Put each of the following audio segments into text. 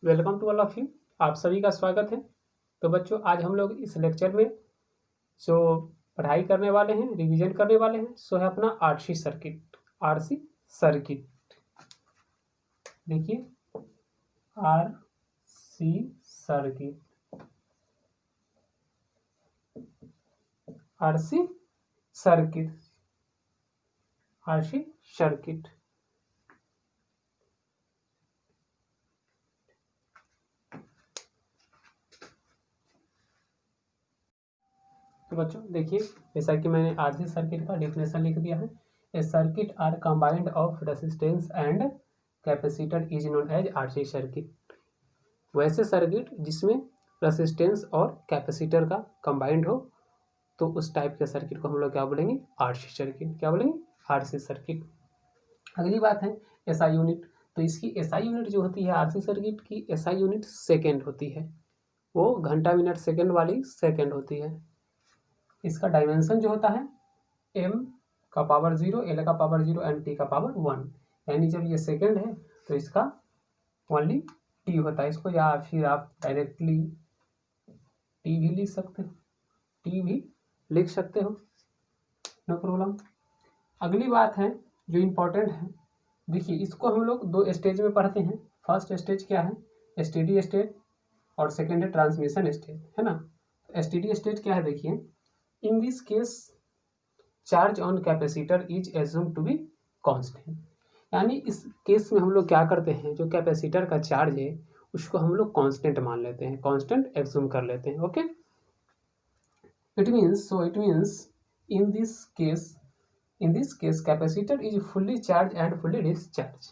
Welcome to all of you. आप सभी का स्वागत है। तो बच्चों, आज हम लोग इस लेक्चर में जो पढ़ाई करने वाले हैं, रिवीजन करने वाले हैं, सो है अपना आरसी सर्किट। आरसी सर्किट देखिए, RC circuit, RC circuit, RC circuit. तो बच्चों देखिए, जैसा कि मैंने आरसी सर्किट का डेफिनेशन लिख दिया है। A circuit are combined of resistance and capacitor is known as RC circuit. वैसे सर्किट जिसमें रेसिस्टेंस और कैपेसिटर का कंबाइंड हो, तो उस टाइप के सर्किट को हम लोग क्या बोलेंगे? RC circuit. क्या बोलेंगे? RC circuit. अगली बात है एसआई यूनिट। तो इसकी एसआई यूनिट जो होती है आरसी सर्किट की, एसआई यूनिट सेकेंड होती है। वो घंटा मिनट सेकेंड वाली सेकेंड होती है। इसका डायमेंशन जो होता है m का पावर 0, l का पावर 0 एंड t का पावर 1। यानी जब ये सेकेंड है तो इसका ओनली t होता है। इसको या फिर आप डायरेक्टली t भी लिख सकते हो, t भी लिख सकते हो, नो प्रॉब्लम। अगली बात है जो इम्पोर्टेंट है, देखिए इसको हम लोग दो स्टेज में पढ़ते हैं। फर्स्ट स्टेज क्या है? स्टेडी स्टेट, और सेकेंड है ट्रांसमिशन स्टेज, है ना। स्टेडी स्टेट क्या है? देखिए, in this case charge on capacitor is assume to be constant. यानी इस केस में हम लोग क्या करते हैं, जो कैपेसिटर का चार्ज है उसको हम लोग कांस्टेंट मान लेते हैं, कांस्टेंट एज्यूम कर लेते हैं। Okay, it means in this case capacitor is fully charge and fully discharge.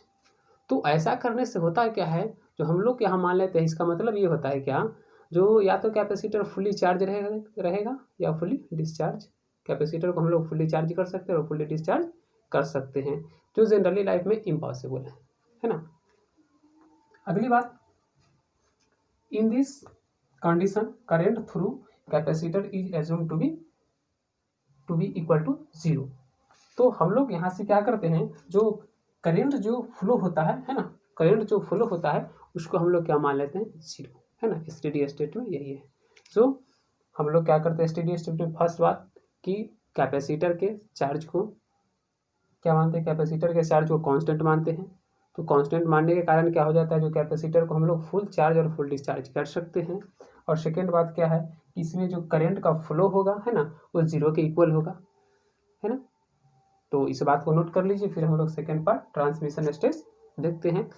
तो ऐसा करने से होता क्या है, जो हम लोग यहाँ मान लेते हैं, इसका मतलब ये होता है क्या, जो या तो कैपेसिटर फुल्ली चार्ज रहेगा या फुल्ली डिस्चार्ज। कैपेसिटर को हम लोग फुल्ली चार्ज कर सकते हैं और फुल्ली डिस्चार्ज कर सकते हैं, जो जनरली लाइफ में इम्पॉसिबल है ना। अगली बात, in this condition current through capacitor is assume to be equal to 0। तो हम लोग यहाँ से क्या करते हैं, जो करेंट जो फ्लो होता है ना, करेंट जो फ्लो होता है उसको हम लोग क्या मान लेते हैं? 0, है ना। स्टेडी स्टेट में यही है। सो हम लोग क्या करते हैं स्टेडी स्टेट में? फर्स्ट बात कि कैपेसिटर के चार्ज को क्या मानते हैं? कैपेसिटर के चार्ज को कांस्टेंट मानते हैं। तो कांस्टेंट मानने के कारण क्या हो जाता है, जो कैपेसिटर को हम लोग फुल चार्ज और फुल डिस्चार्ज कर सकते हैं। और सेकेंड बात क्या है, इसमें जो करंट का फ्लो होगा, है ना, वो 0 के इक्वल होगा, है ना। तो इस बात को नोट कर लीजिए। फिर हम लोग सेकेंड पार्ट ट्रांसमिशन स्टेज देखते हैं,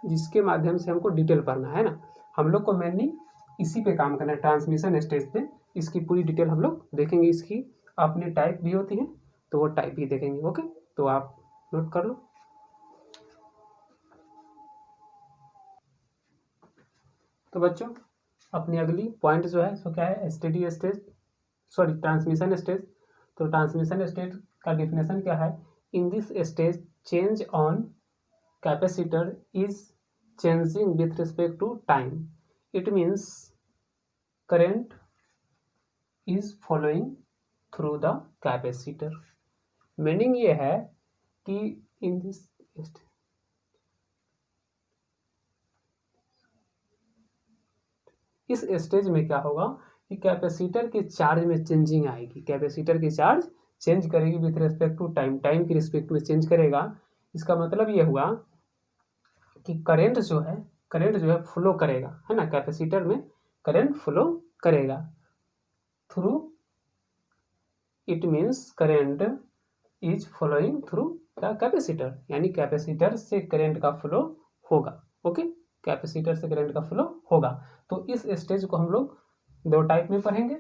जिसके माध्यम से हमको डिटेल पढ़ना है ना। हम लोग को मेनली इसी पे काम करना है, ट्रांसमिशन स्टेज पे। इसकी पूरी डिटेल हम लोग देखेंगे। इसकी अपनी टाइप भी होती है, तो वो टाइप भी देखेंगे। ओके, तो आप नोट कर लो। तो बच्चों, अपनी अगली पॉइंट जो है सो क्या है? Steady stage, sorry transmission stage. तो ट्रांसमिशन स्टेज का डिफिनेशन क्या है? In this stage change on capacitor is changing with respect to time. It means current is flowing through the capacitor. Meaning ये है कि इन दिस इस stage में क्या होगा कि कैपेसिटर के चार्ज में चेंजिंग आएगी। कैपेसिटर की चार्ज चेंज करेगी with respect to time, time की रिस्पेक्ट में चेंज करेगा। इसका मतलब ये हुआ कि करंट जो है फ्लो करेगा, है ना। कैपेसिटर में करंट फ्लो करेगा through, it means current is flowing through the capacitor, यानी कैपेसिटर से करंट का फ्लो होगा। ओके, कैपेसिटर से करंट का फ्लो होगा। तो इस स्टेज को हम लोग दो टाइप में पढ़ेंगे।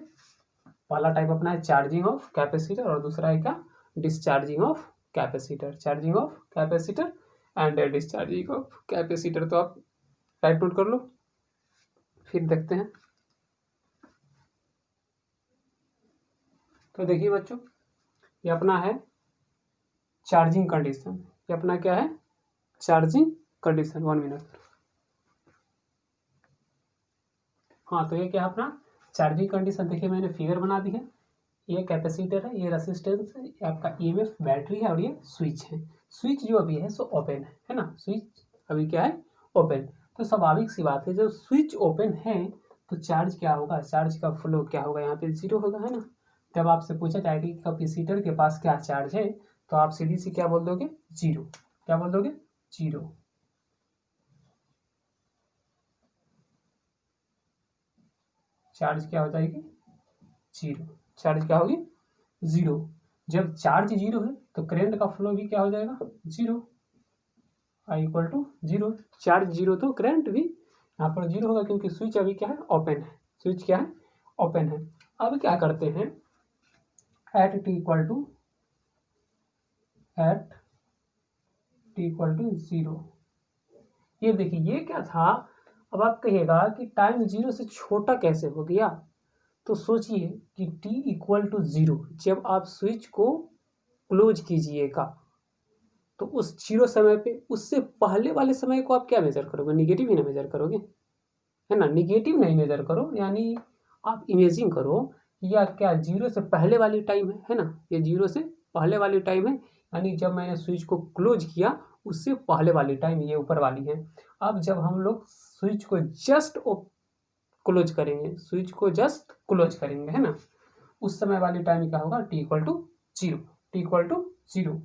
पहला टाइप अपना है चार्जिंग ऑफ कैपेसिटर, और दूसरा है क्या? Discharging of capacitor. Charging of capacitor and discharging of capacitor. तो आप टाइप नोट कर लो, फिर देखते हैं। तो देखिए बच्चों, ये अपना है चार्जिंग कंडीशन। ये अपना क्या है? Charging condition. 1 मिनट। हाँ, तो ये क्या है अपना चार्जिंग कंडीशन। देखिए मैंने फिगर बना दी है। ये कैपेसिटर है, ये रेसिस्टेंस है, ये आपका ईएमएफ बैटरी है, और ये स्विच है। स्विच जो अभी है सो ओपन है ना। स्विच अभी क्या है? ओपन। तो स्वाभाविक सी बात है, जब स्विच ओपन है तो चार्ज क्या होगा, चार्ज का फ्लो क्या होगा, यहाँ पे 0 होगा, है ना। जब आपसे पूछा जाएगा कि कैपेसिटर के पास क्या चार्ज है, तो आप सीधी सी क्या बोल दोगे, 0। क्या बोल दोगे, 0। चार्ज क्या हो जाएगी, 0। चार्ज क्या होगी, 0। जब चार्ज 0 है तो करंट का फ्लो भी क्या हो जाएगा, 0। I equal to 0। चार्ज 0 तो करंट भी यहाँ पर 0 होगा, क्योंकि स्विच अभी क्या है, ओपन है। स्विच क्या है, ओपन है। अब क्या करते हैं, एट टी इक्वल टू 0। ये देखिए, ये क्या था। अब आप कहिएगा कि टाइम 0 से छोटा कैसे हो गया, तो सोचिए कि t इक्वल टू 0 जब आप स्विच को क्लोज कीजिएगा, तो उस 0 समय पे उससे पहले वाले समय को आप क्या मेजर करोगे, निगेटिव ही ना मेजर करोगे, है ना। निगेटिव नहीं मेजर करो, यानी आप इमेजिन करो या क्या 0 से पहले वाली टाइम है ना, ये 0 से पहले वाली टाइम है, यानी जब मैंने स्विच को क्लोज किया उससे पहले वाली टाइम ये ऊपर वाली है। अब जब हम लोग स्विच को जस्ट क्लोज करेंगे, स्विच को जस्ट क्लोज करेंगे, है ना, उस समय वाली टाइम क्या होगा, t equal to 0। t equal to 0,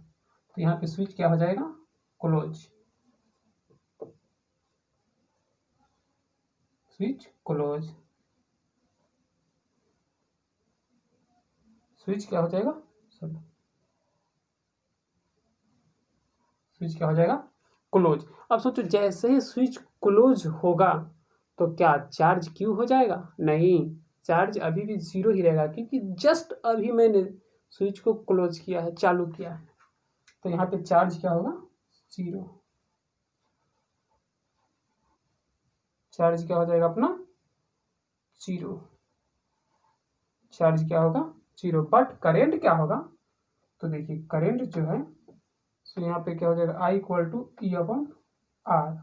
तो यहाँ पे स्विच क्या हो जाएगा, क्लोज। स्विच क्लोज, स्विच क्या हो जाएगा, स्विच क्या हो जाएगा, क्लोज। अब सोचो, जैसे ही स्विच क्लोज होगा तो क्या चार्ज क्यू हो जाएगा, नहीं, चार्ज अभी भी 0 ही रहेगा, क्योंकि जस्ट अभी मैंने स्विच को क्लोज किया है, चालू किया है। तो यहाँ पे चार्ज क्या होगा, 0। चार्ज क्या हो जाएगा अपना, 0। चार्ज क्या होगा, 0। बट करेंट क्या होगा, तो देखिए करेंट जो है, तो यहाँ पे क्या हो जाएगा, I equal to E upon R.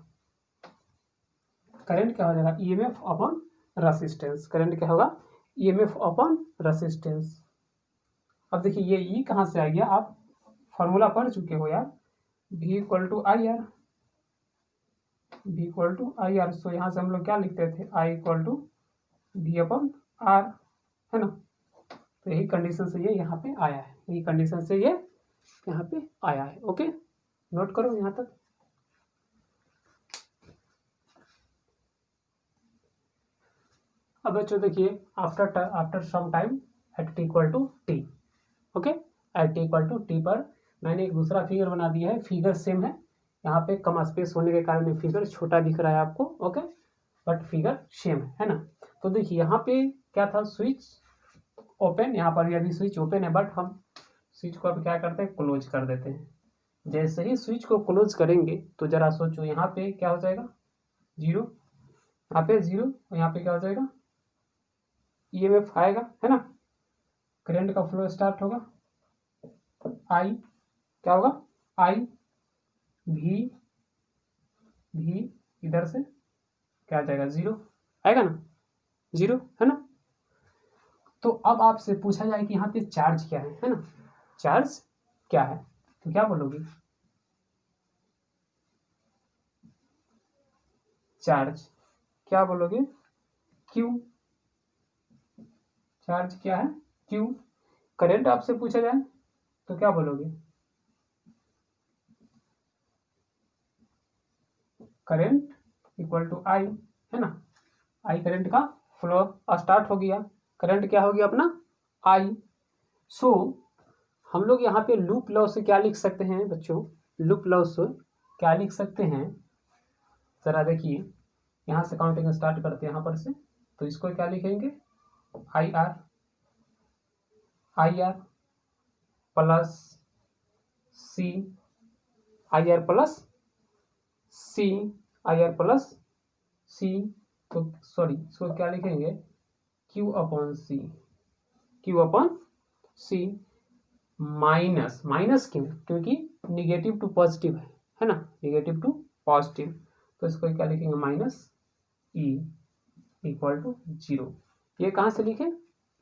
Current क्या हो जाएगा, ईएमएफ अपॉन रेसिस्टेंस। करंट क्या होगा, ईएमएफ अपॉन रेसिस्टेंस। अब देखिए ये ई कहाँ से आ गया, आप फॉर्मूला पढ़ चुके हो यार, V equal to I R. V equal to I R, so यहाँ से हम लोग क्या लिखते थे, I equal to V upon R, है ना। तो यही कंडीशन से ये यहाँ पे आया है, यही कंडीशन से ये यहाँ पे आया है। ओके, नोट करो यहाँ तक। अब बच्चों देखिए, after some time at T equal to T, okay, at T equal to T पर मैंने एक दूसरा फिगर बना दिया है। फिगर सेम है, यहाँ पे कम स्पेस होने के कारण फिगर छोटा दिख रहा है आपको, ओके, बट फिगर सेम है ना। तो देखिए यहाँ पे क्या था, स्विच ओपन, यहाँ पर भी अभी स्विच ओपन है, बट हम स्विच को अब क्या करते हैं, क्लोज कर देते हैं। जैसे ही स्विच को क्लोज करेंगे तो जरा सोचो, यहाँ पे क्या हो जाएगा, 0, यहाँ पे 0, और यहाँ पे क्या हो जाएगा, ईएमएफ आएगा, है ना। करंट का फ्लो स्टार्ट होगा, आई क्या होगा, आई भी इधर से क्या आ जाएगा, 0 आएगा ना, 0, है ना। तो अब आपसे पूछा जाए कि यहाँ पे चार्ज क्या है ना, चार्ज क्या है, तो क्या बोलोगे, चार्ज क्या बोलोगे, क्यू। चार्ज क्या है, क्यू। करंट आपसे पूछा जाए तो क्या बोलोगे, करंट इक्वल टू आई, है ना। आई करंट का फ्लो स्टार्ट हो गया, करंट क्या हो गया अपना, आई। सो हम लोग यहाँ पे लूप लॉ से क्या लिख सकते हैं बच्चों, लूप लॉ से क्या लिख सकते हैं, जरा देखिए, यहाँ से काउंटिंग स्टार्ट करते हैं यहाँ पर से, तो इसको क्या लिखेंगे, I R plus C, I R plus C, I R plus C, तो सॉरी इसको क्या लिखेंगे, Q upon C, Q upon C, minus, minus क्यों, क्योंकि निगेटिव टू पॉजिटिव है ना, निगेटिव टू पॉजिटिव, तो इसको क्या लिखेंगे, माइनस ई इक्वल टू 0। ये कहाँ से लिखे,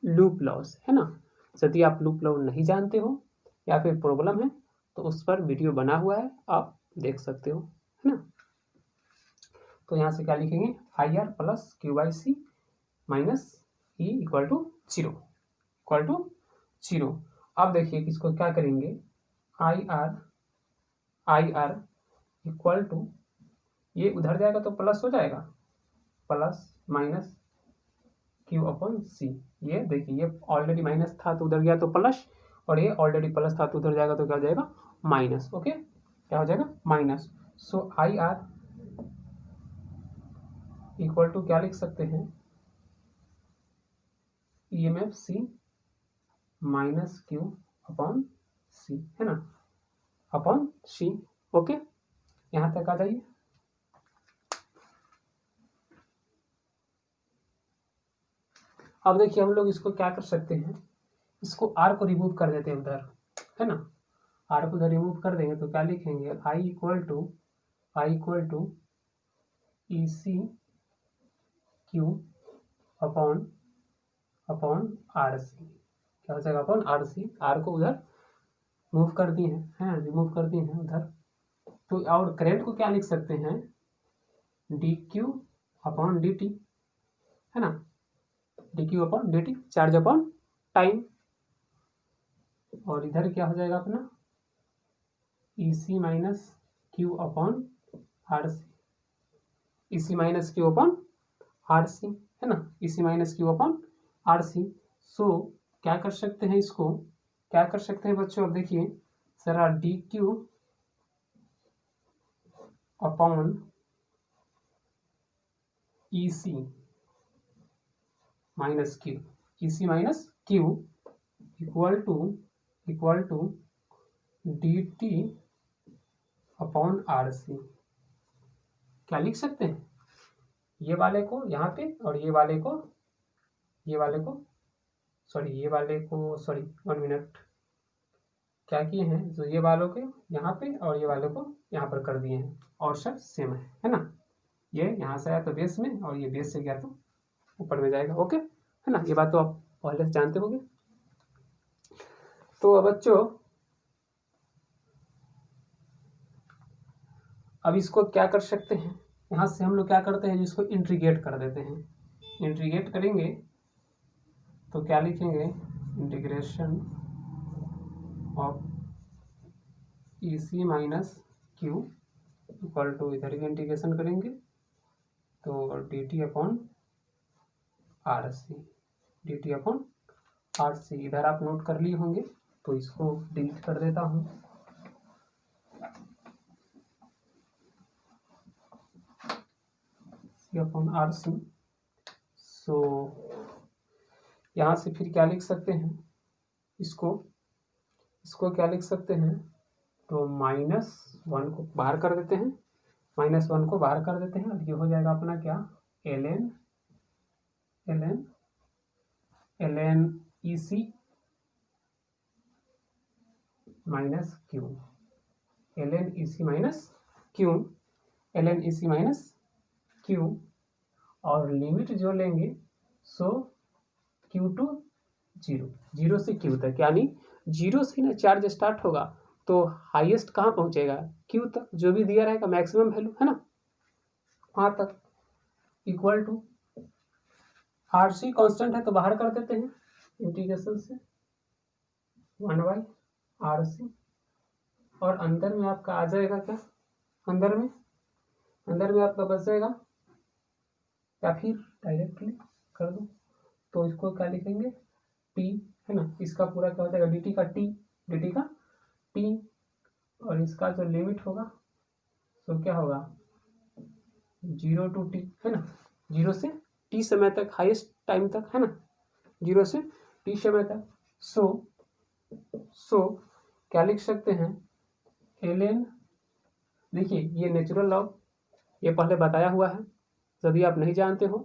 लूप लॉस, है ना। यदि आप लूप लॉ नहीं जानते हो या फिर प्रॉब्लम है तो उस पर वीडियो बना हुआ है, आप देख सकते हो, है ना। तो यहाँ से क्या लिखेंगे I R plus Q by C minus E equal to zero, equal to zero. अब देखिए इसको क्या करेंगे, आई आर इक्वल टू, ये उधर जाएगा तो प्लस हो जाएगा, प्लस माइनस क्यू अपॉन सी। ये देखिए ये ऑलरेडी माइनस था तो उधर गया तो प्लस, और ये ऑलरेडी प्लस था तो उधर जाएगा तो क्या हो जाएगा माइनस। ओके, क्या हो जाएगा minus. So I R equal to क्या लिख सकते हैं, E M F C minus Q upon C, है ना, अपॉन सी। ओके, यहाँ तक आ जाइए। अब देखिए हम लोग इसको क्या कर सकते हैं, इसको आर को रिमूव कर देते हैं उधर, है ना, आर को उधर रिमूव कर देंगे तो क्या लिखेंगे I equal to E C Q upon R C, क्या हो जाएगा अपॉन आर सी। आर को उधर मूव कर दिए हैं, रिमूव कर दिए हैं उधर। तो और करंट को क्या लिख सकते हैं, d Q upon d t, है ना, d Q upon d t, charge upon time. और इधर क्या हो जाएगा अपना E C minus Q upon R C, E C minus Q upon R C, है ना, E C minus Q upon R C. So क्या कर सकते हैं, इसको क्या कर सकते हैं बच्चों, अब देखिए जरा D Q upon E C minus Q, E C minus Q equal to D T upon R C. क्या लिख सकते हैं, ये वाले को यहाँ पे और ये वाले को सॉरी 1 मिनट, क्या किए हैं, जो ये वालों के यहाँ पे और ये वालों को यहाँ पर कर दिए हैं, और सब सेम है ना, ये यहाँ से आया तो बेस में और ये बेस से गया तो ऊपर में जाएगा। ओके, है ना, ये बात तो आप पहले से जानते होंगे। तो बच्चों अब इसको क्या कर सकते हैं, यहाँ से हम लोग क्या करते हैं, जिसको इंटीग्रेट कर देते हैं। इंटीग्रेट करेंगे तो क्या लिखेंगे, integration of E C minus Q equal to, इधर भी इंटीग्रेशन करेंगे तो D T upon R C, D T upon R C. इधर आप नोट कर लिए होंगे तो इसको डिलीट कर देता हूँ। Upon R C. सो यहाँ से फिर क्या लिख सकते हैं, इसको क्या लिख सकते हैं, तो -1 को बाहर कर देते हैं, -1 को बाहर कर देते हैं और ये हो जाएगा अपना क्या, ln E C minus Q, ln E C minus Q, और लिमिट जो लेंगे सो क्यू टू जीरो, जीरो से क्यू तक, यानी जीरो से ना चार्ज स्टार्ट होगा तो हाईएस्ट कहाँ पहुँचेगा, क्यू तक, जो भी दिया रहेगा मैक्सिमम वैल्यू, है ना, वहाँ तक, equal to R C constant है तो बाहर कर देते हैं इंटीग्रेशन से 1/RC, और अंदर में आपका आ जाएगा क्या, अंदर में आपका बच जाएगा, या फिर डायरेक्टली कर दो तो इसको क्या लिखेंगे टी, है ना, इसका पूरा क्या हो जाएगा डी टी का टी, और इसका जो लिमिट होगा तो क्या होगा 0 to t, है ना, 0 से t समय तक, हाईएस्ट टाइम तक, है ना, 0 से t समय तक। सो क्या लिख सकते हैं, ln, देखिए ये नेचुरल लॉ ये पहले बताया हुआ है, यदि आप नहीं जानते हो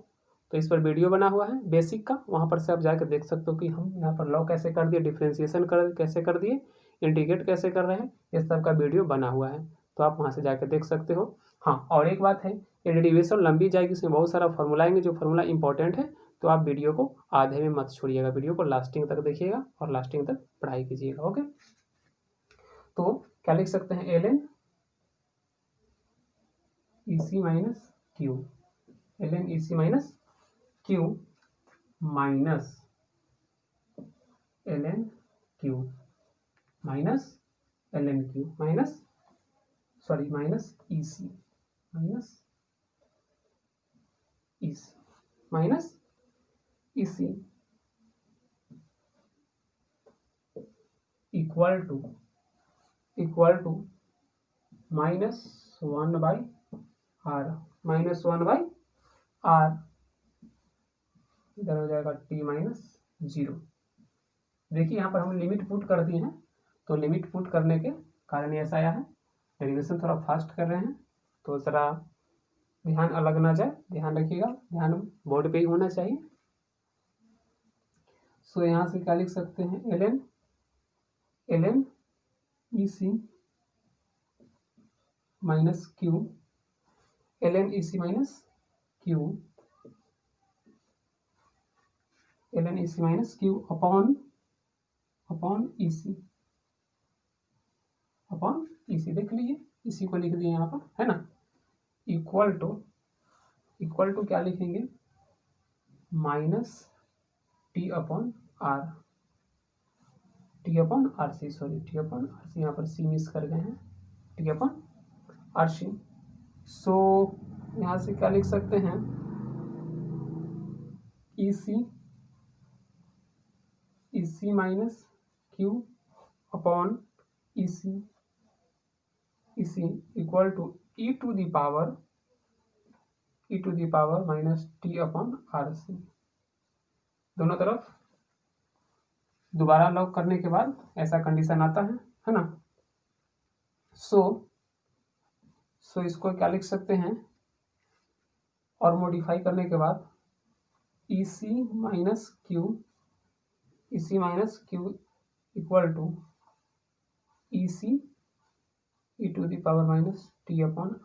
तो इस पर वीडियो बना हुआ है बेसिक का, वहाँ पर से आप जाकर देख सकते हो कि हम यहाँ पर लॉ कैसे कर दिए, डिफ्रेंशिएशन कैसे कर दिए, इंटीग्रेट कैसे कर रहे हैं, इस सब का वीडियो बना हुआ है, तो आप वहाँ से जाकर देख सकते हो। हाँ, और एक बात है, ये डेरिवेशन लंबी जाएगी, इसमें बहुत सारा फॉर्मूला आएंगे, जो फॉर्मूला इंपॉर्टेंट है, तो आप वीडियो को आधे में मत छोड़िएगा, वीडियो को लास्टिंग तक देखिएगा और लास्टिंग तक पढ़ाई कीजिएगा। ओके, तो क्या लिख सकते हैं, ln E C minus Q, ln EC minus Q minus ln Q minus ln Q minus EC minus EC equal to -1/r इधर हो जाएगा t माइनस 0। देखिए यहाँ पर हम लिमिट पुट कर दिए हैं, तो लिमिट पुट करने के कारण ऐसा आया है। डेरिवेशन थोड़ा फास्ट कर रहे हैं तो ज़रा ध्यान अलग ना जाए, ध्यान रखिएगा, ध्यान बोर्ड पे ही होना चाहिए। सो यहाँ से क्या लिख सकते हैं, ln EC minus Q, ln EC minus Q upon EC देख लीजिए, इसी को लिख दिए यहाँ पर, है ना। इक्वल टू क्या लिखेंगे, minus T upon RC, sorry T upon RC, यहाँ पर C मिस कर गए हैं, T अपॉन RC। सो यहाँ से क्या लिख सकते हैं, EC minus Q upon EC equal to e to the power minus T upon RC। दोनों तरफ दोबारा लॉग करने के बाद ऐसा कंडीशन आता है ना। सो इसको क्या लिख सकते हैं, और मॉडिफाई करने के बाद EC minus Q equal to EC e to the power minus T upon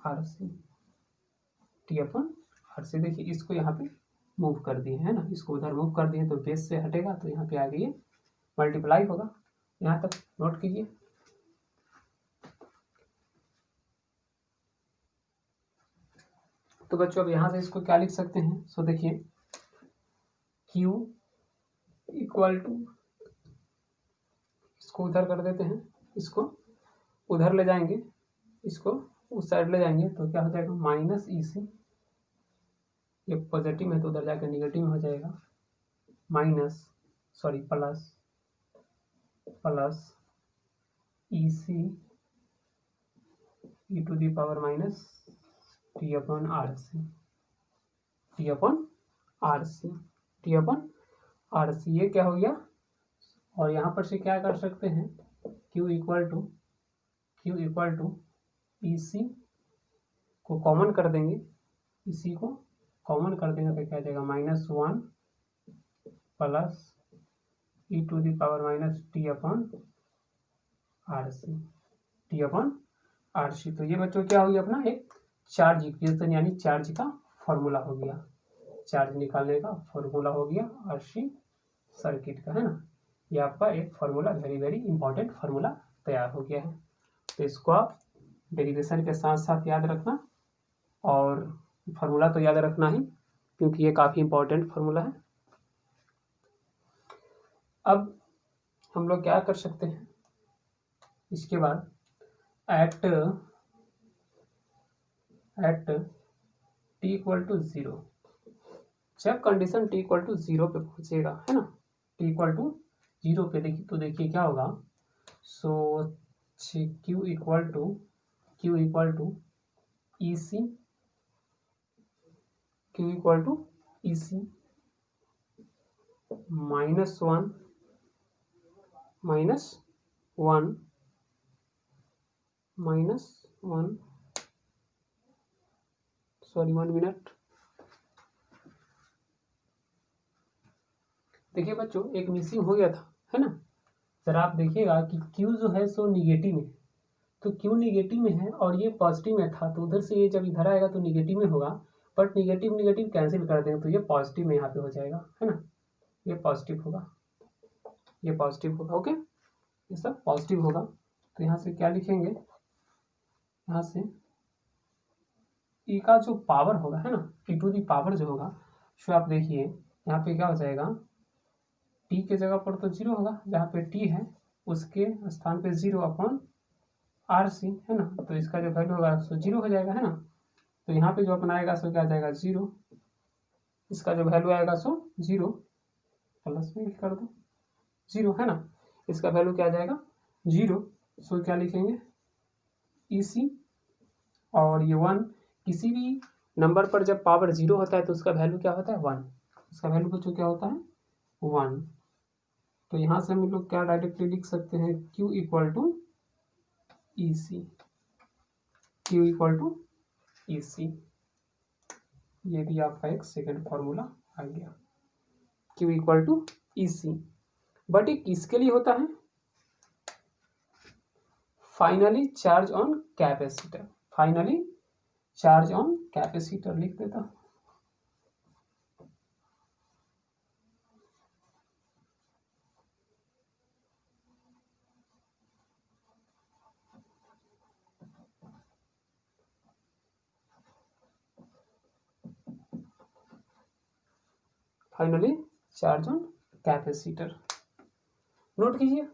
RC। देखिए इसको यहाँ पे मूव कर दिए है ना, इसको उधर मूव कर दिए तो बेस से हटेगा, तो यहाँ पे आगे ये मल्टीप्लाई होगा। यहाँ तक नोट कीजिए। तो बच्चों अब यहाँ से इसको क्या लिख सकते हैं, सो देखिए Q इक्वल टू, इसको उधर कर देते हैं, इसको उधर ले जाएंगे, इसको उस साइड ले जाएंगे तो क्या हो जाएगा, माइनस EC, ये पॉजिटिव है तो उधर जाकर निगेटिव में हो जाएगा, plus EC e to the power minus T upon RC, ये क्या हो गया। और यहाँ पर से क्या कर सकते हैं, Q इक्वल टू EC को कॉमन कर देंगे, EC को कॉमन कर देंगे तो क्या जाएगा, -1 plus e to the power minus T upon RC। तो ये बच्चों क्या हो गया, अपना एक चार्ज इक्वेशन यानी चार्ज का फॉर्मूला हो गया, चार्ज निकालने का फॉर्मूला हो गया RC सर्किट का, है ना। ये आपका एक formula, very very important formula तैयार हो गया है। तो इसको आप डेरिवेशन के साथ साथ याद रखना, और फॉर्मूला तो याद रखना ही, क्योंकि ये काफ़ी इंपॉर्टेंट फॉर्मूला है। अब हम लोग क्या कर सकते हैं, इसके बाद एट t इक्वल टू 0, जब कंडीशन t इक्वल टू 0 पे पहुंचेगा, है ना, t इक्वल टू 0 पे देखिए क्या होगा। So Q equal to EC -1 sorry 1 minute. देखिए बच्चों एक मिसिंग हो गया था, है ना। जरा आप देखिएगा कि Q जो है सो निगेटिव में, तो Q निगेटिव में है और ये पॉजिटिव में था, तो उधर से ये जब इधर आएगा तो निगेटिव में होगा, बट निगेटिव कैंसिल कर देंगे तो ये पॉजिटिव में यहाँ पे हो जाएगा, है ना। ये पॉजिटिव होगा, ओके, ये सब पॉजिटिव होगा। तो यहाँ से क्या लिखेंगे, यहाँ से ई का जो पावर होगा है ना, ई टू दी पावर जो होगा, सो आप देखिए यहाँ पे क्या हो जाएगा, टी के जगह पर तो 0 होगा, जहाँ पे टी है उसके स्थान पे 0 अपॉन आर सी है ना, तो इसका जो वैल्यू होगा सो 0 हो जाएगा है ना। तो यहाँ पे जो अपना आएगा सो क्या आ जाएगा 0, इसका जो वैल्यू आएगा सो 0, प्लस में कर दो 0 है ना, इसका वैल्यू क्या आ जाएगा 0। सो क्या लिखेंगे ई सी, और ये 1, किसी भी नंबर पर जब पावर 0 होता है तो उसका वैल्यू क्या होता है 1, उसका वैल्यू बच्चों क्या होता है 1। तो यहाँ से हम लोग क्या डायरेक्टली लिख सकते हैं, Q equal to E C, Q equal to E C, ये भी आपका एक सेकंड फॉर्मूला आ गया, Q equal to E C. But ये किसके लिए होता है, finally charge on capacitor, finally charge on capacitor लिख देता हूँ। Finally charge on capacitor, note कीजिए।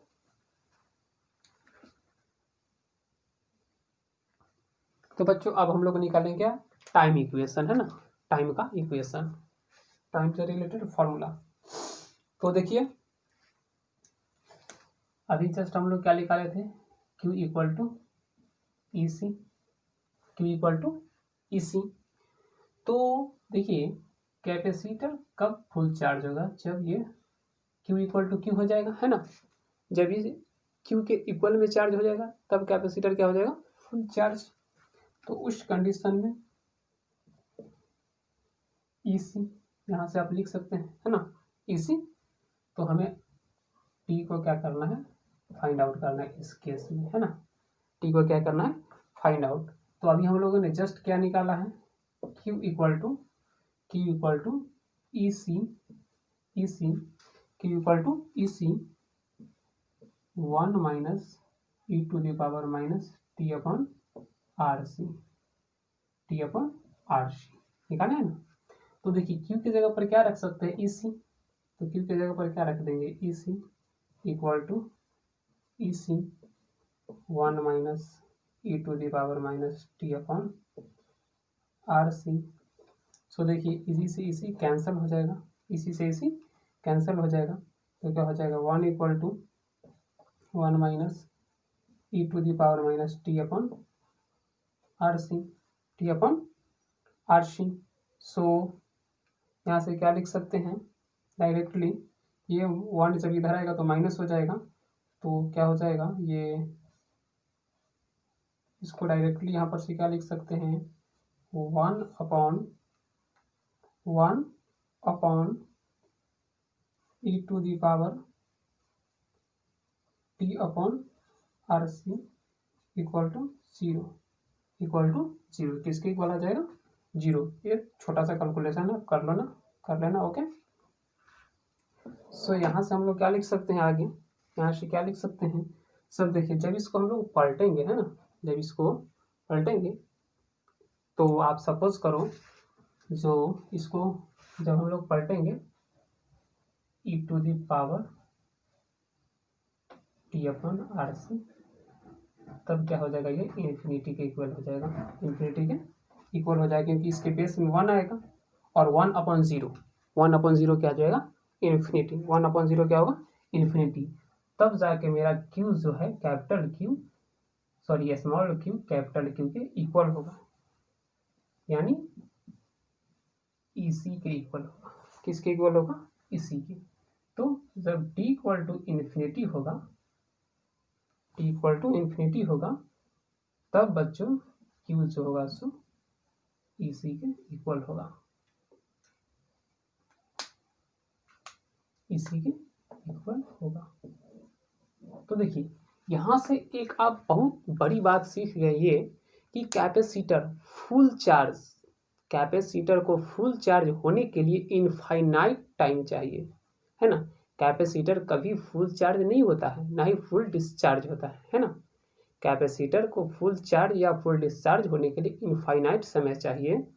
तो बच्चों अब हम लोग निकालेंगे क्या, टाइम इक्वेशन है ना, टाइम का इक्वेशन, टाइम से रिलेटेड फॉर्मूला। तो देखिए अभी जस्ट हम लोग क्या निकाले थे, Q equal to E C, Q equal to E C. तो देखिए कैपेसिटर कब फुल चार्ज होगा, जब ये Q इक्वल टू Q हो जाएगा है ना, जब ये Q के इक्वल में चार्ज हो जाएगा तब कैपेसिटर क्या हो जाएगा फुल चार्ज। तो उस कंडीशन में ई सी यहाँ से आप लिख सकते हैं है ना, ई सी। तो हमें टी को क्या करना है, फाइंड आउट करना है इस केस में है ना, टी को क्या करना है फाइंड आउट। तो अभी हम लोगों ने जस्ट क्या निकाला है, Q equal to E C, E C, Q equal to E C 1 minus E to the power minus T upon R C, T upon R C निकाले है ना। तो देखिए Q की जगह पर क्या रख सकते हैं, ई सी, तो Q की जगह पर क्या रख देंगे, E C equal to E C 1 minus E to the power minus T upon R C. So देखिए इसी से इसी कैंसिल हो जाएगा, इसी से इसी कैंसिल हो जाएगा, तो क्या हो जाएगा 1 equal to 1 minus E to the power minus T upon R C, T upon R C. So यहाँ से क्या लिख सकते हैं डायरेक्टली, ये 1 जब इधर आएगा तो माइनस हो जाएगा, तो क्या हो जाएगा ये, इसको डायरेक्टली यहाँ पर से क्या लिख सकते हैं, 1 upon E to the power T upon R C equal to 0, equal to 0, किसके इक्वल आ जाएगा 0। ये छोटा सा कैलकुलेशन है, कर लो ना, कर लेना ओके। सो यहाँ से हम लोग क्या लिख सकते हैं आगे, यहाँ से क्या लिख सकते हैं सब, देखिए जब इसको हम लोग पलटेंगे है ना, जब इसको पलटेंगे तो आप सपोज करो जो इसको जब हम लोग पलटेंगे e to the power T upon R C, तब क्या हो जाएगा ये इन्फिनिटी के इक्वल हो जाएगा, इन्फिनिटी के इक्वल हो जाएगा, क्योंकि इसके बेस में 1 आएगा और 1 अपॉन 0, 1 अपॉन 0 क्या जाएगा इन्फिनिटी, 1 अपॉन 0 क्या होगा इन्फिनिटी। तब जाके मेरा Q जो है capital Q, sorry small q capital Q के इक्वल होगा, यानी इसी के इक्वल होगा, किसके इक्वल होगा इसी के। तो जब t इक्वल टू इन्फिनिटी होगा, t इक्वल टू इन्फिनिटी होगा, तब बच्चों q जो होगा सो इसी के इक्वल होगा, इसी के इक्वल होगा। तो देखिए यहाँ से एक आप बहुत बड़ी बात सीख गए ये कि कैपेसिटर फुल चार्ज, कैपेसिटर को फुल चार्ज होने के लिए इनफाइनाइट टाइम चाहिए है ना। कैपेसिटर कभी फुल चार्ज नहीं होता है, ना ही फुल डिस्चार्ज होता है ना। कैपेसिटर को फुल चार्ज या फुल डिस्चार्ज होने के लिए इनफाइनाइट समय चाहिए,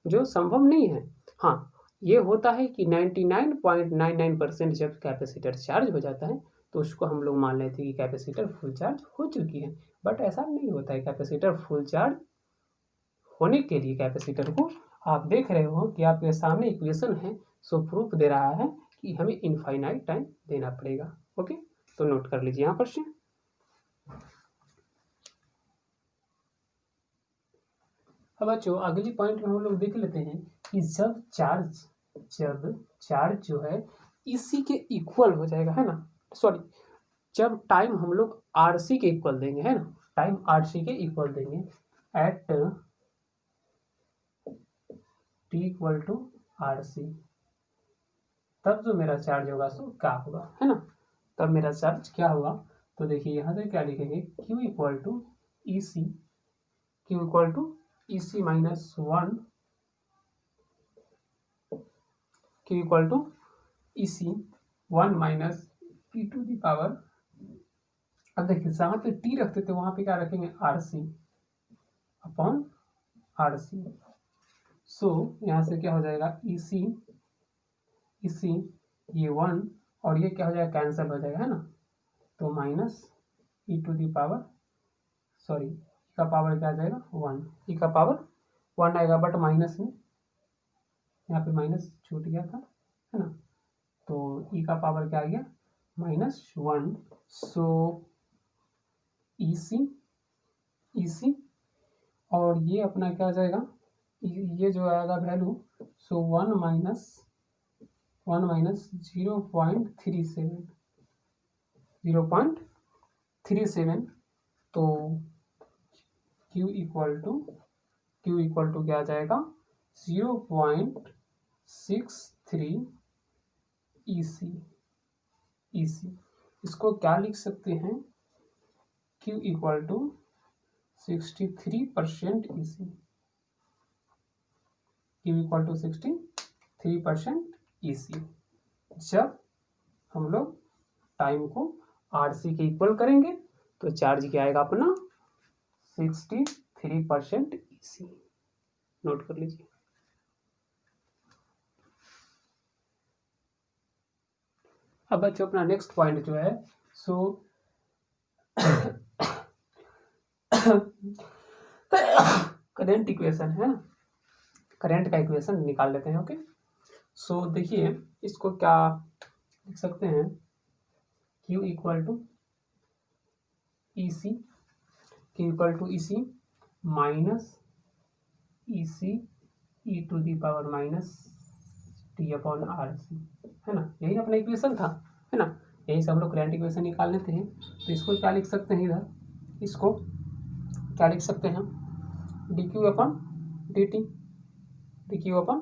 जो संभव नहीं है। हाँ, ये होता है कि 99.99% जब कैपेसिटर चार्ज हो जाता है तो उसको हम लोग मान लेते हैं कि कैपेसिटर फुल चार्ज हो चुकी है, बट ऐसा नहीं होता है। कैपेसिटर फुल चार्ज होने के लिए कैपेसिटर को, आप देख रहे हो कि आपके सामने इक्वेशन है, सो प्रूफ दे रहा है कि हमें इनफाइनाइट टाइम देना पड़ेगा। ओके, तो नोट कर लीजिए यहाँ पर से। अब बच्चों अगली पॉइंट में हम लोग देख लेते हैं कि जब चार्ज जो है इसी के इक्वल हो जाएगा, है ना, सॉरी, जब टाइम हम लोग आरसी के इक्वल देंगे, है ना, टाइम आरसी के इक्वल देंगे at T equal to RC, तब जो मेरा चार्ज होगा सो क्या होगा, है ना, तब मेरा चार्ज क्या होगा। तो देखिए यहाँ से क्या लिखेंगे, Q equal to E C, Q equal to E C minus 1, Q equal to E C 1 minus E to the power, अब देखिए जहाँ पे टी रखते थे वहाँ पे क्या रखेंगे, R C upon R C. So यहाँ से क्या हो जाएगा, ई सी ये 1 और ये क्या हो जाएगा, कैंसिल हो जाएगा, है ना, तो minus E to the power, sorry e का पावर क्या आ जाएगा 1, ई का पावर 1 आएगा, बट माइनस में यहाँ पे माइनस छूट गया था, है ना, तो ई का पावर क्या आ गया -1। सो ई सी और ये अपना क्या आ जाएगा, ये जो आएगा वैल्यू, सो 1 माइनस 0.37, तो Q इक्वल टू क्या आ जाएगा 0.63 EC। इसको क्या लिख सकते हैं, Q equal to 63% EC, Q equal to 63% EC, जब हम लोग टाइम को RC के इक्वल करेंगे तो चार्ज क्या आएगा अपना 63% EC। नोट कर लीजिए। अब बच्चों अपना नेक्स्ट पॉइंट जो है सो करंट इक्वेशन है, करंट का इक्वेशन निकाल लेते हैं। ओके, सो देखिए इसको क्या लिख सकते हैं, Q equal to E C, Q equal to E C minus E C E to the power minus T upon R C, है ना, यही अपना इक्वेशन था, है ना, यही से हम लोग करंट इक्वेशन निकाल लेते हैं। तो इसको क्या लिख सकते हैं, इधर इसको क्या लिख सकते हैं, d Q upon d T, D Q upon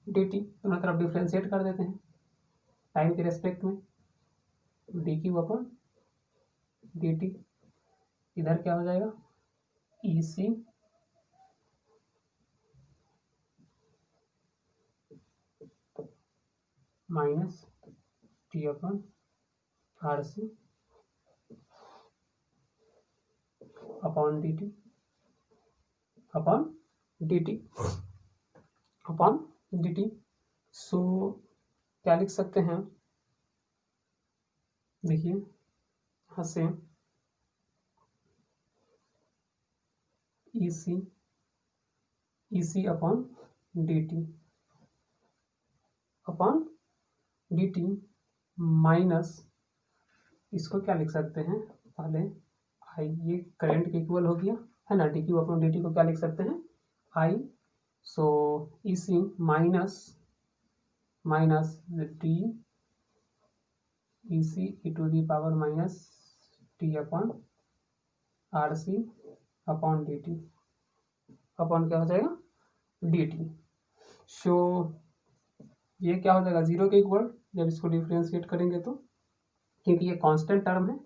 d T, दोनों तरफ डिफ्रेंशिएट कर देते हैं टाइम के रेस्पेक्ट में, d Q upon d t, इधर क्या हो जाएगा E C minus t upon R C upon d T upon d T upon d t. So क्या लिख सकते हैं, देखिए यहाँ से E C upon d t minus, इसको क्या लिख सकते हैं, पहले आई, ये करंट के इक्वल हो गया, है ना, d Q upon d t को क्या लिख सकते हैं I, so E C minus t E C E to the power minus T upon R C upon d T upon क्या हो जाएगा डी टी। सो ये क्या हो जाएगा जीरो के इक्वल, जब इसको डिफ्रेंशिएट करेंगे तो, क्योंकि ये कांस्टेंट टर्म है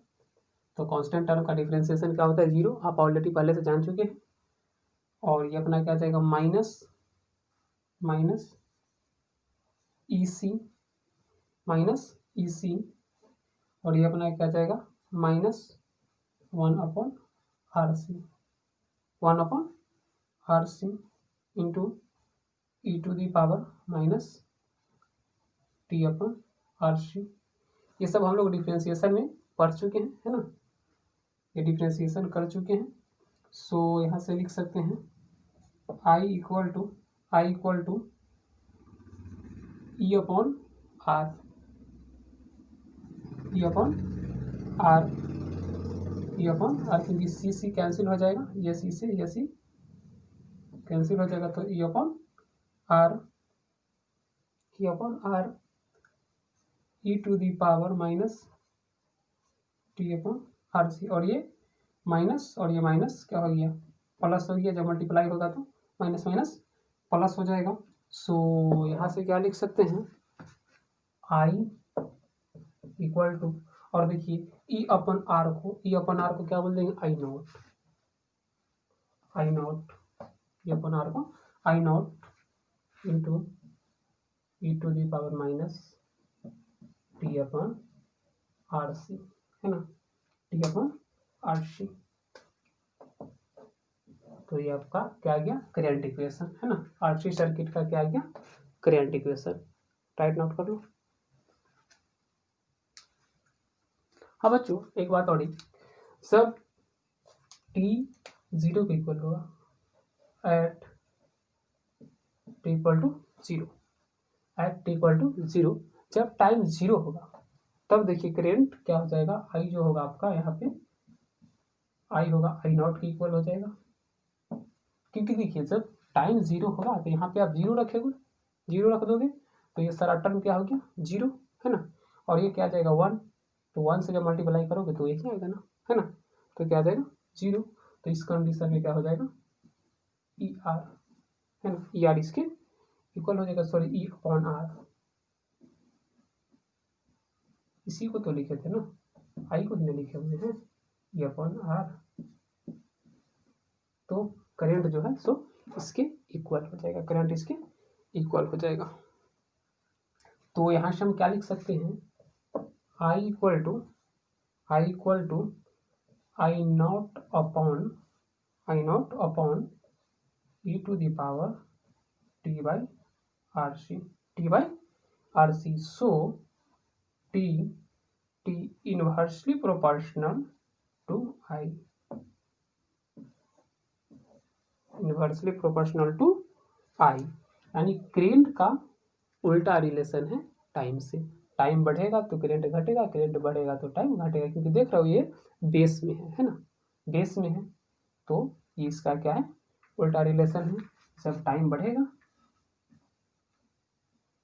तो कांस्टेंट टर्म का डिफ्रेंशिएशन क्या होता है जीरो, आप ऑलरेडी पहले से जान चुके हैं। और ये अपना क्या जाएगा माइनस ई सी और ये अपना क्या जाएगा -1 upon R C, 1/RC into e⁻ t/RC। ये सब हम लोग डिफ्रेंसिएशन में पढ़ चुके हैं, है ना, ये डिफ्रेंसिएशन कर चुके हैं। सो यहाँ से लिख सकते हैं I इक्वल टू E/R, क्योंकि सी कैंसिल हो जाएगा, ये सी से ये सी कैंसिल हो जाएगा, तो E/R e⁻ और ये माइनस क्या हो गया, प्लस हो गया। जब मल्टीप्लाई होगा तो माइनस माइनस प्लस हो जाएगा। सो यहाँ से क्या लिख सकते हैं, I इक्वल टू, और देखिए E/R को क्या बोल देंगे, I नॉट, E/R को I नॉट इंटू e⁻t/RC, है ना, t/RC। तो ये आपका क्या गया, करंट इक्वेशन, है ना, RC सर्किट का क्या गया, करंट इक्वेशन। राइट नोट कर लो। हाँ बच्चों, एक बात और, सब t 0 के इक्वल होगा, एट t इक्वल टू 0, जब टाइम 0 होगा तब देखिए करंट क्या हो जाएगा, I जो होगा आपका यहाँ पे I होगा I नॉट के इक्वल हो जाएगा। क्योंकि देखिए जब टाइम 0 होगा तो यहाँ पे आप 0 रखेंगे, 0 रख दोगे तो ये सारा टर्म क्या हो गया, 0, है ना, और ये क्या आ जाएगा 1, तो 1 से जब मल्टीप्लाई करोगे तो ये क्या आएगा ना, है ना, तो क्या आ जाएगा 0। तो इस कंडीशन में क्या हो जाएगा, ER, है ना, ER इसके इक्वल हो जाएगा, सॉरी E/R, इसी को तो लिखे थे ना, I को ही लिखे हुए हैं, E/R। तो करंट जो है सो इसके इक्वल हो जाएगा, करंट इसके इक्वल हो जाएगा। तो यहाँ से हम क्या लिख सकते हैं, I equal to I not upon e⁻t/RC, so t inversely proportional to I, यानी करंट का उल्टा रिलेशन है टाइम से। टाइम बढ़ेगा तो करंट घटेगा, करंट बढ़ेगा तो टाइम घटेगा, क्योंकि देख रहे हो ये बेस में है ना, बेस में है, तो ये इसका क्या है, उल्टा रिलेशन है। जब टाइम बढ़ेगा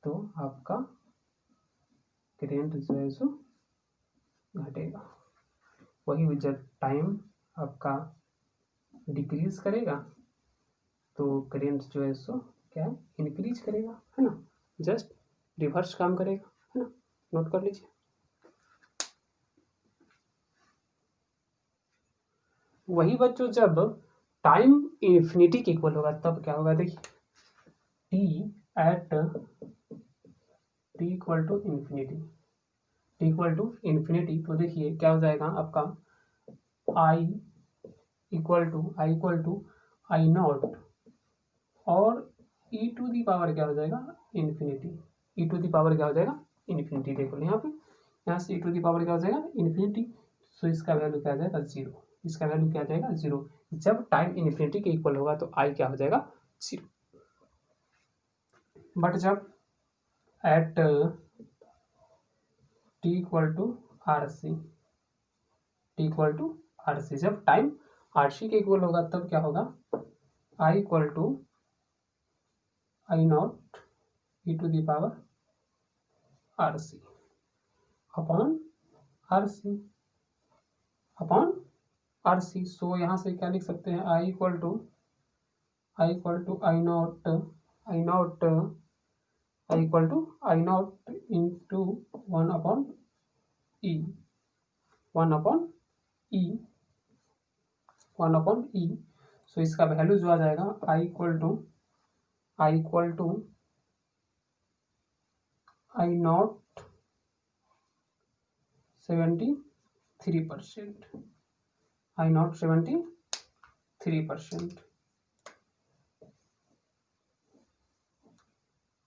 तो आपका करंट जो है सो घटेगा, वही जब टाइम आपका डिक्रीज करेगा तो करंट जो है सो क्या है, इंक्रीज करेगा, है ना, जस्ट रिवर्स काम करेगा, है ना, नोट कर लीजिए। वही बच्चों जब टाइम इन्फिनिटी के इक्वल होगा तब क्या होगा, देखिए t इक्वल टू इन्फिनिटी, तो देखिए क्या हो जाएगा आपका I equal to I not और e⁻ क्या हो जाएगा, इन्फिनिटी, क्या हो जाएगा, इन्फिनिटी। देखो यहाँ पे, यहाँ से e⁻ क्या हो जाएगा, इन्फिनिटी। सो इसका वैल्यू क्या आ जाएगा, 0, इसका वैल्यू क्या आ जाएगा, 0। जब टाइम इन्फिनिटी के इक्वल होगा तो I क्या हो जाएगा, 0। बट जब at t equal to RC, जब टाइम RC के इक्वल होगा तब क्या होगा, I equal to I not e⁻RC upon RC। So यहाँ से क्या लिख सकते हैं, I equal to I not into 1 upon E। So इसका वैल्यू जो आ जाएगा I equal to I not 73%, I not 73%, 3%,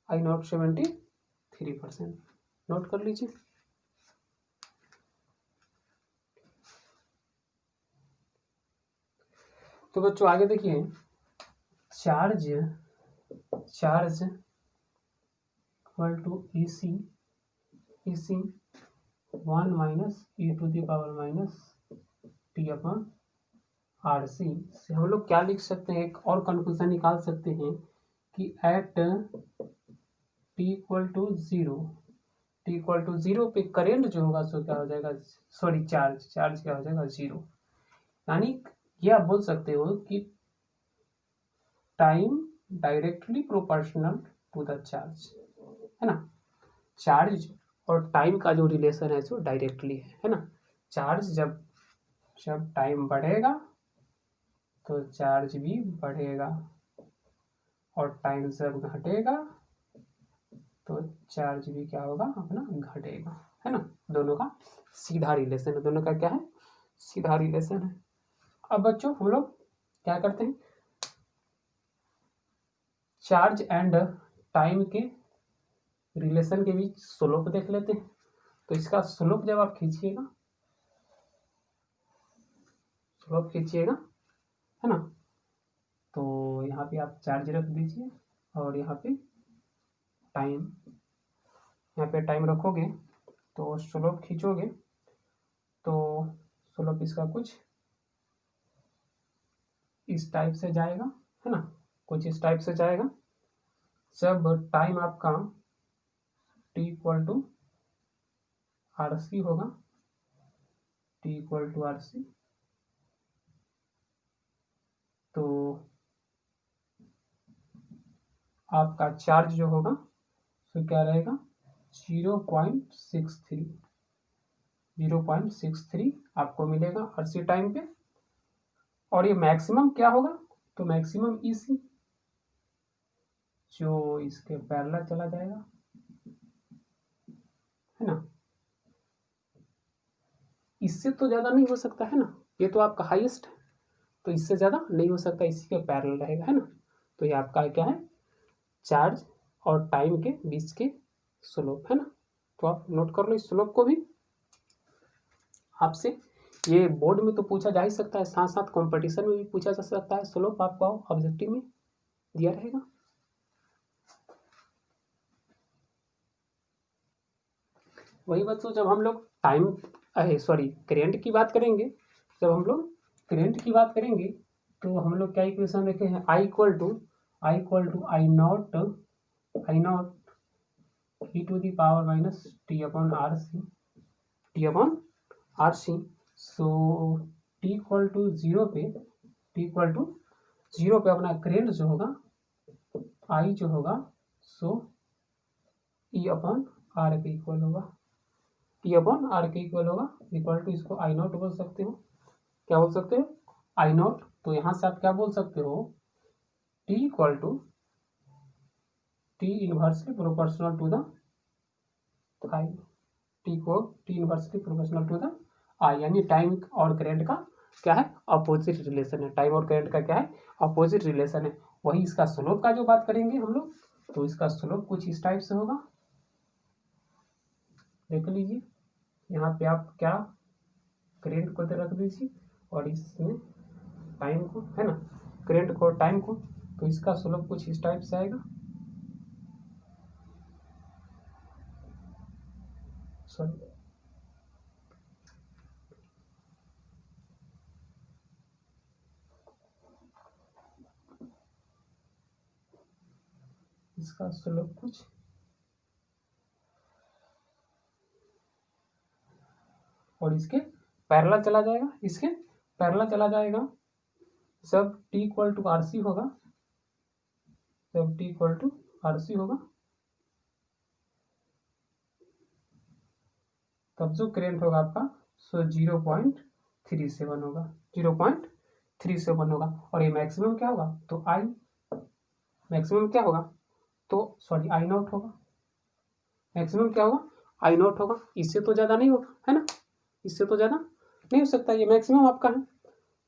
I not 73%, note कर लीजिए। तो बच्चों आगे देखिए, charge equal to EC 1 minus e⁻t/RC से हम लोग क्या लिख सकते हैं, एक और कंक्लूजन निकाल सकते हैं कि at t equal to zero पे करेंट जो होगा सो क्या हो जाएगा, सॉरी चार्ज क्या हो जाएगा, जीरो। यानी ये आप बोल सकते हो कि time directly proportional to the charge, है ना। चार्ज और टाइम का जो रिलेशन है सो डायरेक्टली है ना। चार्ज जब टाइम बढ़ेगा तो चार्ज भी बढ़ेगा, और टाइम जब घटेगा तो चार्ज भी क्या होगा, अपना घटेगा, है ना। दोनों का सीधा रिलेशन है, दोनों का क्या है, सीधा रिलेशन है। अब बच्चों हम लोग क्या करते हैं, चार्ज एंड टाइम के रिलेशन के बीच स्लोप देख लेते हैं। तो इसका स्लोप जब आप खींचिएगा, है ना, तो यहाँ पे आप चार्ज रख दीजिए और यहाँ पे टाइम रखोगे, तो स्लोप खींचोगे तो स्लोप इसका कुछ इस टाइप से जाएगा, है ना, कुछ इस टाइप से जाएगा। जब टाइम आपका t इक्वल टू RC होगा, तो आपका चार्ज जो होगा तो क्या रहेगा, 0.63 आपको मिलेगा RC टाइम पे। और ये मैक्सिमम क्या होगा, तो मैक्सिमम EC जो इसके पैरेलल चला जाएगा, है ना। इससे तो ज़्यादा नहीं हो सकता, है ना, ये तो आपका हाईएस्ट है, तो इससे ज़्यादा नहीं हो सकता, इसी के पैरेलल रहेगा, है ना। तो ये आपका क्या है, चार्ज और टाइम के बीच के स्लोप, है ना। तो आप नोट कर लो इस स्लोप को भी। आपसे ये बोर्ड में तो पूछा जा ही सकता है, साथ साथ कंपटीशन में भी पूछा जा सकता है। स्लोप आपका ऑब्जेक्टिव में दिया रहेगा। वही बच्चों, जब हम लोग करंट की बात करेंगे, तो हम लोग क्या इक्वेशन देखे हैं, I equal to I not e⁻t/RC so t equal to zero पे अपना करेंट जो होगा I जो होगा सो E/R के इक्वल होगा, इक्वल टू इसको I नॉट बोल सकते हो। क्या बोल सकते हो, I नॉट। तो यहाँ से आप क्या बोल सकते हो, T equal to T inversely proportional to the I, T inversely proportional to the I, यानी टाइम और करंट का क्या है, अपोजिट रिलेशन है। टाइम और करंट का क्या है, अपोजिट रिलेशन है। वही इसका स्लोप का जो बात करेंगे हम लोग, तो इसका स्लोप कुछ इस टाइप से होगा, देख लीजिए। यहाँ पे आप क्या करंट को रख दीजिए और इसमें टाइम को, है ना, करंट को और टाइम को, तो इसका स्लोप कुछ इस टाइप से आएगा। सॉरी, इसका स्लोप कुछ और इसके पैरेलल चला जाएगा, जब t इक्वल टू RC होगा, तब जो करंट होगा आपका सो 0.37 होगा। और ये मैक्सिमम क्या होगा, तो मैक्सिमम क्या होगा, तो सॉरी I नॉट होगा। मैक्सिमम क्या होगा, I नॉट होगा। इससे तो ज़्यादा नहीं होगा, है ना, इससे तो ज़्यादा नहीं हो सकता, ये मैक्सिमम आपका है।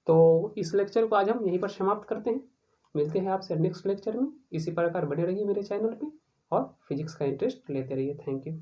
तो इस लेक्चर को आज हम यहीं पर समाप्त करते हैं। मिलते हैं आपसे नेक्स्ट लेक्चर में। इसी प्रकार बने रहिए मेरे चैनल पे और फिजिक्स का इंटरेस्ट लेते रहिए। Thank you.